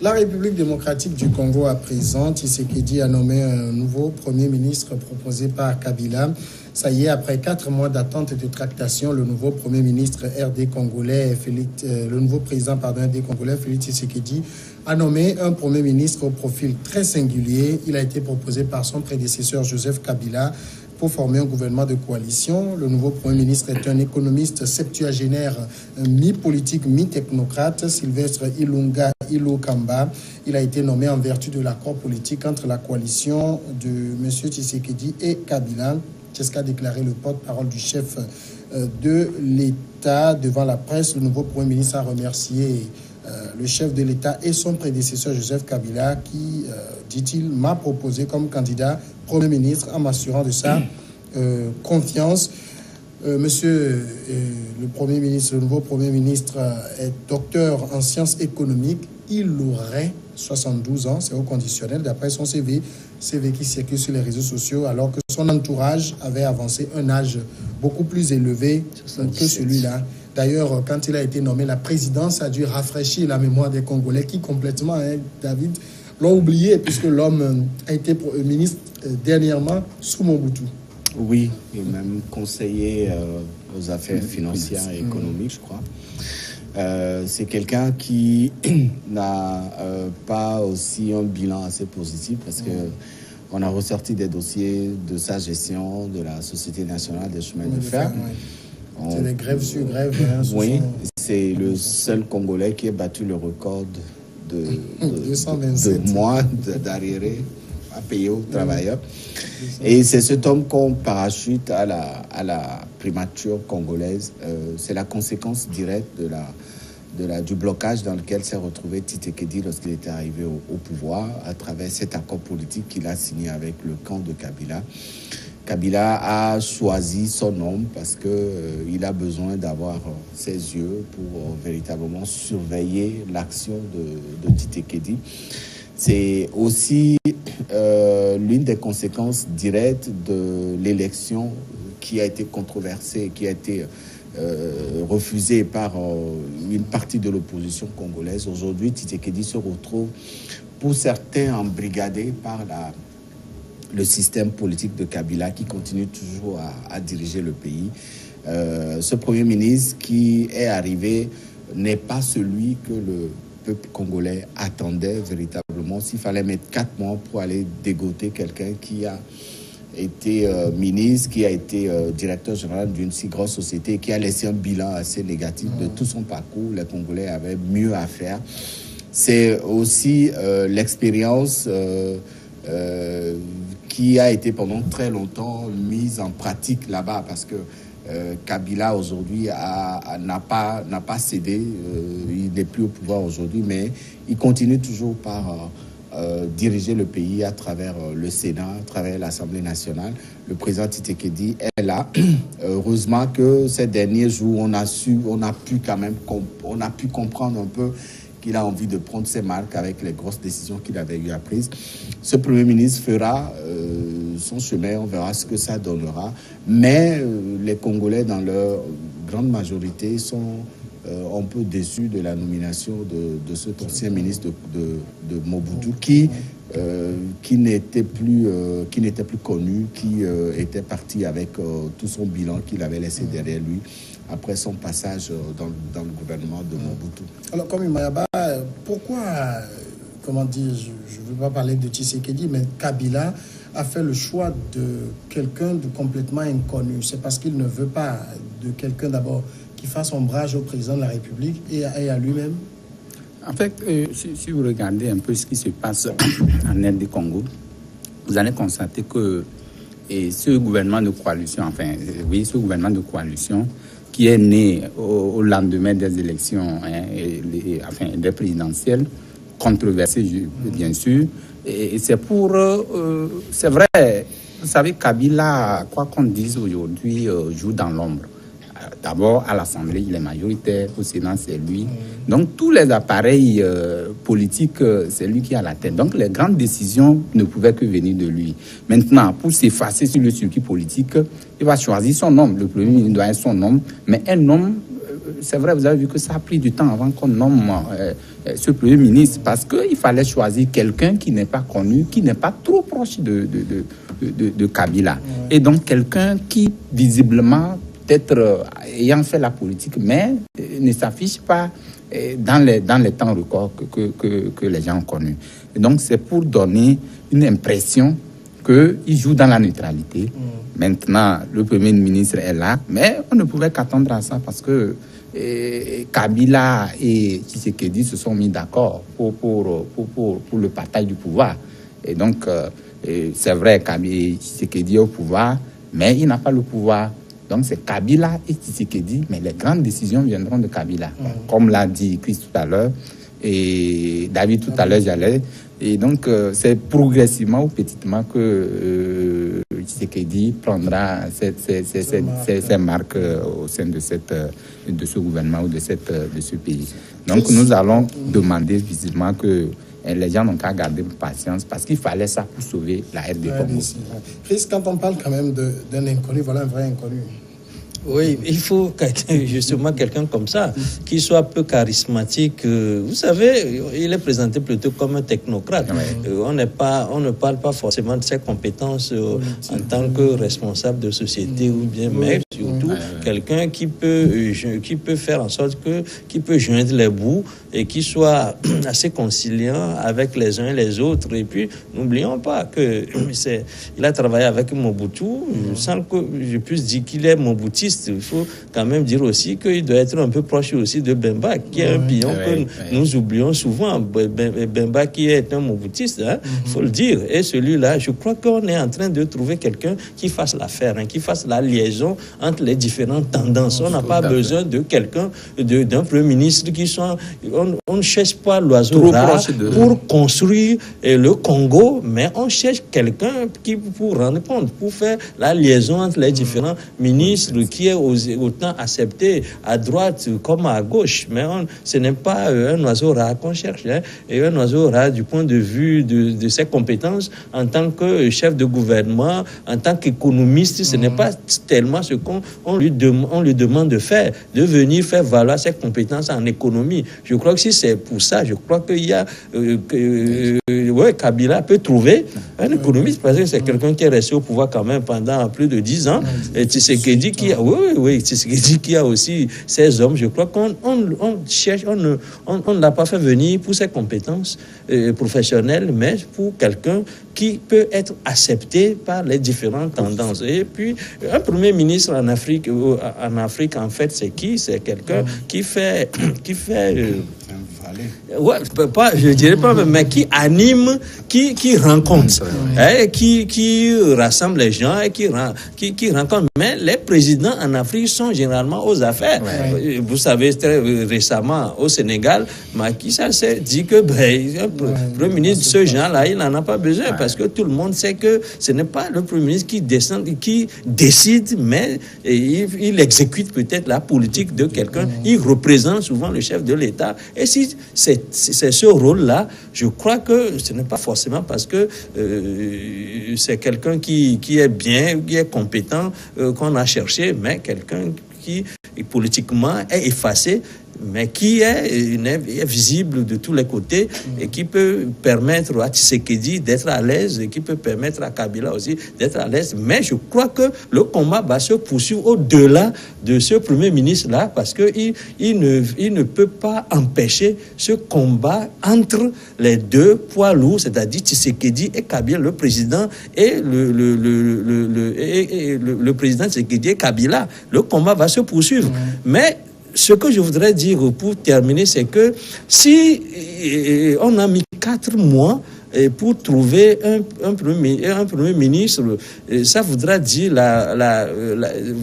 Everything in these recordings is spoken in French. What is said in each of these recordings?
La République démocratique du Congo à présent, Tshisekedi a nommé un nouveau Premier ministre proposé par Kabila. Ça y est, après 4 mois d'attente et de tractation, le nouveau Premier ministre RD congolais, le nouveau président RD congolais, Félix Tshisekedi, a nommé un Premier ministre au profil très singulier. Il a été proposé par son prédécesseur Joseph Kabila pour former un gouvernement de coalition. Le nouveau Premier ministre est un économiste septuagénaire, mi-politique, mi-technocrate, Sylvestre Ilunga Ilokamba. Il a été nommé en vertu de l'accord politique entre la coalition de M. Tshisekedi et Kabila. C'est ce qu'a déclaré le porte-parole du chef de l'État devant la presse. Le nouveau Premier ministre a remercié le chef de l'État et son prédécesseur Joseph Kabila qui, dit-il, m'a proposé comme candidat Premier ministre en m'assurant de sa confiance. Monsieur le Premier ministre, le nouveau Premier ministre est docteur en sciences économiques. Il aurait 72 ans, c'est au conditionnel, d'après son CV qui circule sur les réseaux sociaux, alors que son entourage avait avancé un âge beaucoup plus élevé que celui-là. D'ailleurs, quand il a été nommé, la présidence a dû rafraîchir la mémoire des Congolais qui complètement, David, l'ont oublié puisque l'homme a été ministre dernièrement sous Mobutu. Oui, et même conseiller aux affaires financières et économiques, je crois. C'est quelqu'un qui n'a pas aussi un bilan assez positif parce que on a ressorti des dossiers de sa gestion de la Société nationale des chemins de fer. C'est des grèves sur grèves. Oui, c'est le seul Congolais qui a battu le record de mois d'arriéré à payer aux travailleurs. Et c'est cet homme qu'on parachute à la primature congolaise. C'est la conséquence directe du blocage dans lequel s'est retrouvé Tshisekedi lorsqu'il était arrivé au pouvoir à travers cet accord politique qu'il a signé avec le camp de Kabila. Kabila a choisi son homme parce qu'il a besoin d'avoir ses yeux pour véritablement surveiller l'action de Tshisekedi. C'est aussi l'une des conséquences directes de l'élection qui a été controversée, qui a été refusée par une partie de l'opposition congolaise. Aujourd'hui, Tshisekedi se retrouve, pour certains, embrigadé par le système politique de Kabila qui continue toujours à diriger le pays. Ce Premier ministre qui est arrivé n'est pas celui que le peuple congolais attendait véritablement. S'il fallait mettre 4 mois pour aller dégoter quelqu'un qui a été ministre, qui a été directeur général d'une si grosse société, qui a laissé un bilan assez négatif de tout son parcours, les Congolais avaient mieux à faire. C'est aussi l'expérience qui a été pendant très longtemps mise en pratique là-bas parce que Kabila aujourd'hui n'a pas cédé, il n'est plus au pouvoir aujourd'hui, mais il continue toujours par diriger le pays à travers le Sénat, à travers l'Assemblée nationale. Le président Tshisekedi est là. Heureusement que ces derniers jours, on a pu comprendre un peu qu'il a envie de prendre ses marques avec les grosses décisions qu'il avait eu à prendre. Ce Premier ministre fera son chemin, on verra ce que ça donnera. Mais les Congolais, dans leur grande majorité, sont un peu déçus de la nomination de cet ancien ministre de Mobutu qui n'était plus connu, qui était parti avec tout son bilan qu'il avait laissé derrière lui après son passage dans le gouvernement de Mobutu. Alors, comme Imayaba, pourquoi, comment dire, je ne veux pas parler de Tshisekedi, mais Kabila a fait le choix de quelqu'un de complètement inconnu? C'est parce qu'il ne veut pas de quelqu'un d'abord qui fasse ombrage au président de la République et à lui-même? En fait, si vous regardez un peu ce qui se passe en RD Congo, vous allez constater que ce gouvernement de coalition, ce gouvernement de coalition qui est né au lendemain des élections, des présidentielles, controversées bien sûr, et c'est pour... c'est vrai, vous savez, Kabila, quoi qu'on dise aujourd'hui, joue dans l'ombre. D'abord, à l'Assemblée, il est majoritaire. Au Sénat, c'est lui. Donc, tous les appareils politiques, c'est lui qui a la tête. Donc, les grandes décisions ne pouvaient que venir de lui. Maintenant, pour s'effacer sur le circuit politique, il va choisir son homme. Le Premier ministre doit être son homme, mais un homme c'est vrai, vous avez vu que ça a pris du temps avant qu'on nomme ce Premier ministre, parce qu'il fallait choisir quelqu'un qui n'est pas connu, qui n'est pas trop proche de Kabila. Ouais. Et donc quelqu'un qui, visiblement, peut-être ayant fait la politique, mais ne s'affiche pas dans les temps records que les gens ont connus. Et donc c'est pour donner une impression qu'il joue dans la neutralité. Maintenant, le Premier ministre est là, mais on ne pouvait qu'attendre à ça parce que Kabila et Tshisekedi se sont mis d'accord pour le partage du pouvoir. Et donc, c'est vrai, Tshisekedi est au pouvoir, mais il n'a pas le pouvoir. Donc, c'est Kabila et Tshisekedi, mais les grandes décisions viendront de Kabila. Comme l'a dit Chris tout à l'heure, et David tout à l'heure, j'allais. Et donc, c'est progressivement ou petitement que Tshisekedi prendra ses marques au sein de ce gouvernement ou de ce pays. Donc, nous allons demander visiblement que les gens n'ont qu'à garder patience parce qu'il fallait ça pour sauver la RD Congo. Chris, quand on parle quand même d'un inconnu, voilà un vrai inconnu. Oui, il faut justement quelqu'un comme ça, qui soit peu charismatique. Vous savez, il est présenté plutôt comme un technocrate. On ne parle pas forcément de ses compétences en tant que responsable de société ou bien, mais surtout quelqu'un qui peut faire en sorte qui peut joindre les bouts et qui soit assez conciliant avec les uns et les autres. Et puis, n'oublions pas qu'il a travaillé avec Mobutu, sans que je puisse dire qu'il est moboutiste. Il faut quand même dire aussi qu'il doit être un peu proche aussi de Bemba, qui est un pion que nous oublions souvent. Bemba qui est un moboutiste, il faut le dire. Et celui-là, je crois qu'on est en train de trouver quelqu'un qui fasse l'affaire, qui fasse la liaison entre les différentes tendances. On n'a pas besoin de quelqu'un, d'un Premier ministre qui soit... On ne cherche pas l'oiseau rare pour construire le Congo, mais on cherche quelqu'un qui, pour rendre compte, pour faire la liaison entre les différents ministres, qui est autant accepté à droite comme à gauche. Mais ce n'est pas un oiseau rare qu'on cherche. Et un oiseau rare du point de vue de ses compétences en tant que chef de gouvernement, en tant qu'économiste, ce n'est pas tellement ce qu'on lui demande de faire, de venir faire valoir ses compétences en économie. Je crois que si c'est pour ça, je crois qu'il y a... Kabila peut trouver un économiste parce que c'est quelqu'un qui est resté au pouvoir quand même pendant plus de 10 ans. Et Tshisekedi qui a aussi ses hommes. Je crois qu'on cherche, on ne l'a pas fait venir pour ses compétences professionnelles, mais pour quelqu'un qui peut être accepté par les différentes tendances. Et puis, un Premier ministre en Afrique, en fait, c'est qui? C'est quelqu'un qui fait je dirais pas, mais qui anime, qui rencontre, qui rassemble les gens et qui rencontre. Mais les présidents en Afrique sont généralement aux affaires. Vous savez, très récemment, au Sénégal, Macky Sall s'est dit que un Premier ministre de ce genre-là, il n'en a pas besoin parce que tout le monde sait que ce n'est pas le Premier ministre qui décide, mais il exécute peut-être la politique de quelqu'un. Il représente souvent le chef de l'État. Et si c'est ce rôle-là, je crois que ce n'est pas forcément parce que c'est quelqu'un qui est bien, qui est compétent qu'on a cherché, mais quelqu'un qui politiquement est effacé, mais qui est visible de tous les côtés et qui peut permettre à Tshisekedi d'être à l'aise et qui peut permettre à Kabila aussi d'être à l'aise. Mais je crois que le combat va se poursuivre au-delà de ce Premier ministre-là parce qu'il ne peut pas empêcher ce combat entre les deux poids lourds, c'est-à-dire Tshisekedi et Kabila, le président et le président Tshisekedi et Kabila. Le combat va se poursuivre. Mais ce que je voudrais dire pour terminer, c'est que si on a mis 4 mois pour trouver un premier ministre, ça voudra dire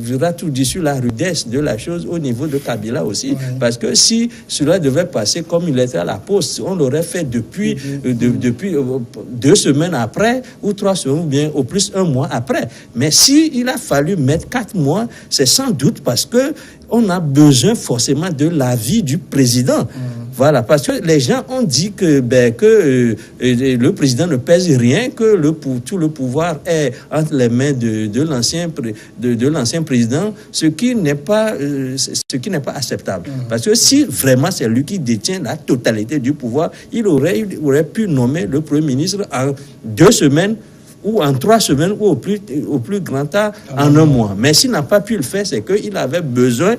voudra tout dire sur la rudesse de la chose au niveau de Kabila aussi. Parce que si cela devait passer comme il était à la poste, on l'aurait fait depuis 2 semaines après, ou 3 semaines, ou bien au plus 1 mois après. Mais si il a fallu mettre 4 mois, c'est sans doute parce que on a besoin forcément de l'avis du président. Voilà, parce que les gens ont dit que le président ne pèse rien, que tout le pouvoir est entre les mains de l'ancien président, ce qui n'est pas acceptable. Parce que si vraiment c'est lui qui détient la totalité du pouvoir, il aurait pu nommer le Premier ministre en 2 semaines ou en 3 semaines ou au plus grand tard en un mois. Mais s'il n'a pas pu le faire, c'est qu'il avait besoin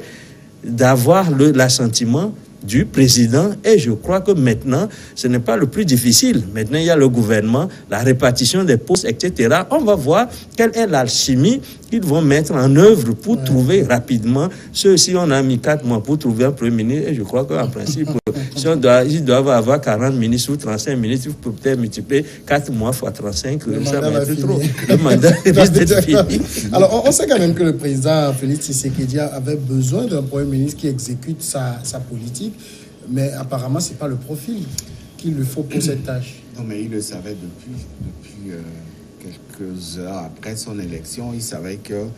d'avoir l'assentiment du président, et je crois que maintenant, ce n'est pas le plus difficile. Maintenant, il y a le gouvernement, la répartition des postes, etc. On va voir quelle est l'alchimie qu'ils vont mettre en œuvre pour trouver rapidement. Ceux-ci, on a mis 4 mois pour trouver un premier ministre, et je crois qu'en principe, si ils doivent avoir 40 ministres ou 35 ministres, il faut peut-être multiplier 4 mois fois 35, ça va être trop. Le mandat risque d'être fini. Alors, on sait quand même que le président Félix Tshisekedi avait besoin d'un premier ministre qui exécute sa politique, mais apparemment, ce n'est pas le profil qu'il lui faut pour cette tâche. Non, mais il le savait depuis quelques heures après son élection. Il savait qu'il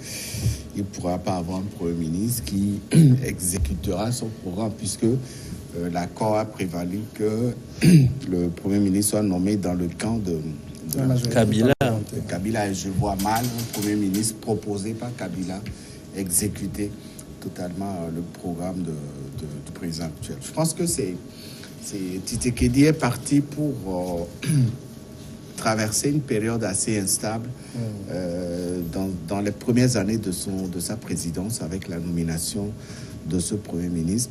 ne pourra pas avoir un Premier ministre qui exécutera son programme, puisque l'accord a prévalu que le Premier ministre soit nommé dans le camp de Kabila. Et je vois mal un Premier ministre proposé par Kabila exécuter totalement le programme du président actuel. Je pense que Tshisekedi est parti pour traverser une période assez instable dans les premières années de sa présidence, avec la nomination de ce Premier ministre.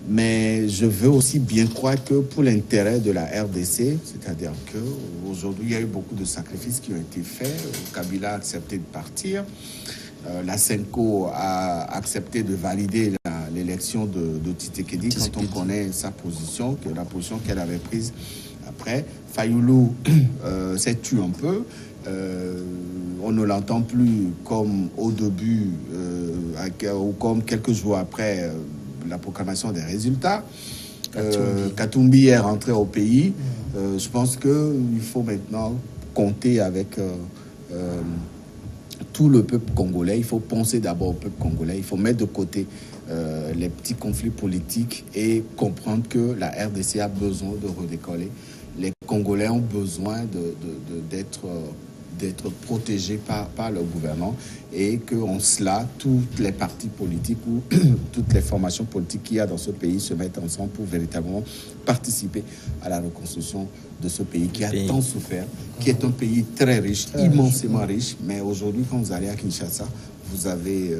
Mais je veux aussi bien croire que pour l'intérêt de la RDC, c'est-à-dire qu'aujourd'hui, il y a eu beaucoup de sacrifices qui ont été faits. Kabila a accepté de partir. La Senko a accepté de valider l'élection de Tshisekedi quand on connaît sa position, la position qu'elle avait prise après. Fayoulou s'est tué un peu. On ne l'entend plus comme au début ou comme quelques jours après la proclamation des résultats. Katumbi est rentré au pays. Je pense qu'il faut maintenant compter avec tout le peuple congolais. Il faut penser d'abord au peuple congolais. Il faut mettre de côté les petits conflits politiques et comprendre que la RDC a besoin de redécoller. Les Congolais ont besoin d'être protégés par le gouvernement, et qu'en cela, toutes les partis politiques ou toutes les formations politiques qu'il y a dans ce pays se mettent ensemble pour véritablement participer à la reconstruction de ce pays qui a tant souffert, qui est un pays très riche, immensément riche. Mais aujourd'hui, quand vous allez à Kinshasa, vous avez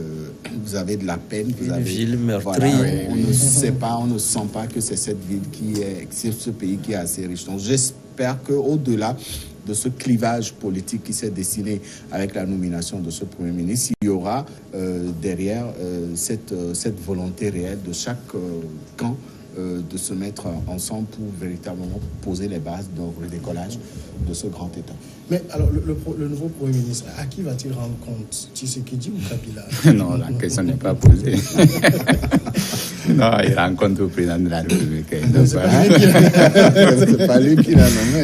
de la peine. Vous avez, ville meurtrie. Voilà, on ne sait pas, on ne sent pas que c'est cette ville c'est ce pays qui est assez riche. Donc j'espère qu'au-delà de ce clivage politique qui s'est dessiné avec la nomination de ce Premier ministre, il y aura derrière cette volonté réelle de chaque camp de se mettre ensemble pour véritablement poser les bases d'un redécollage de ce grand État. Mais alors, le nouveau Premier ministre, à qui va-t-il rendre compte? Tshisekedi ou Kabila? Non, la question n'est pas posée. Non, il rencontre le président de la République. C'est pas lui qui l'a nommé.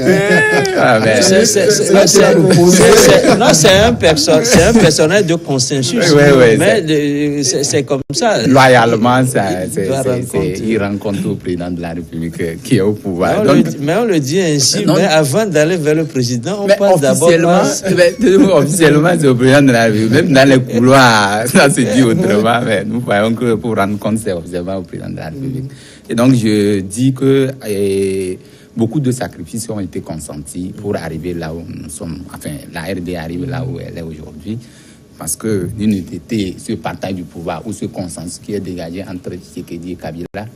Non, c'est un personnage de consensus. Mais c'est comme ça. Loyalement, il rencontre le président de la République qui est au pouvoir. Mais on le dit ainsi, mais avant d'aller vers le président, on passe d'abord officiellement, c'est au président de la République. Même dans les couloirs, ça se dit autrement, mais nous voyons que pour rendre compte, c'est officiellement au président de la République. Et donc, je dis que beaucoup de sacrifices ont été consentis pour arriver là où nous sommes. Enfin, la RD arrive là où elle est aujourd'hui. Parce que l'unité, ce partage du pouvoir ou ce consensus qui est dégagé entre Tshisekedi et Kabila,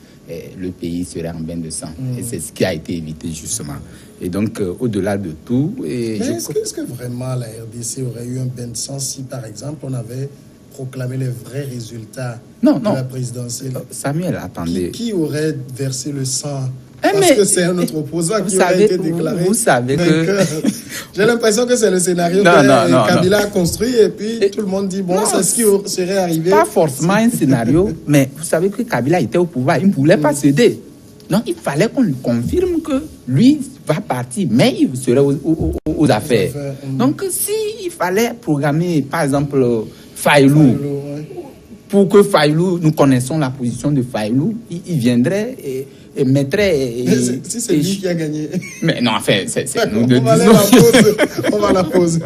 le pays serait en bain de sang. Et c'est ce qui a été évité justement. Et donc, au-delà de tout... Mais est-ce que vraiment la RDC aurait eu un bain de sang si, par exemple, on avait proclamé les vrais résultats de la présidentielle? Samuel, attendez. Qui aurait versé le sang? Parce que c'est un autre opposant qui aurait été déclaré. Vous savez que... J'ai l'impression que c'est le scénario que Kabila a construit, et puis tout le monde dit, c'est ce qui serait arrivé. Pas forcément un scénario, mais vous savez que Kabila était au pouvoir, il ne voulait pas céder. Donc il fallait qu'on lui confirme que lui va partir, mais il serait aux affaires. Donc s'il fallait programmer, par exemple, Fayoulou, pour que Fayulu, nous connaissons la position de Fayulu, il viendrait et mettrait... si c'est lui qui a gagné. Mais non, enfin, nous on va aller à la pause. On va à la pause.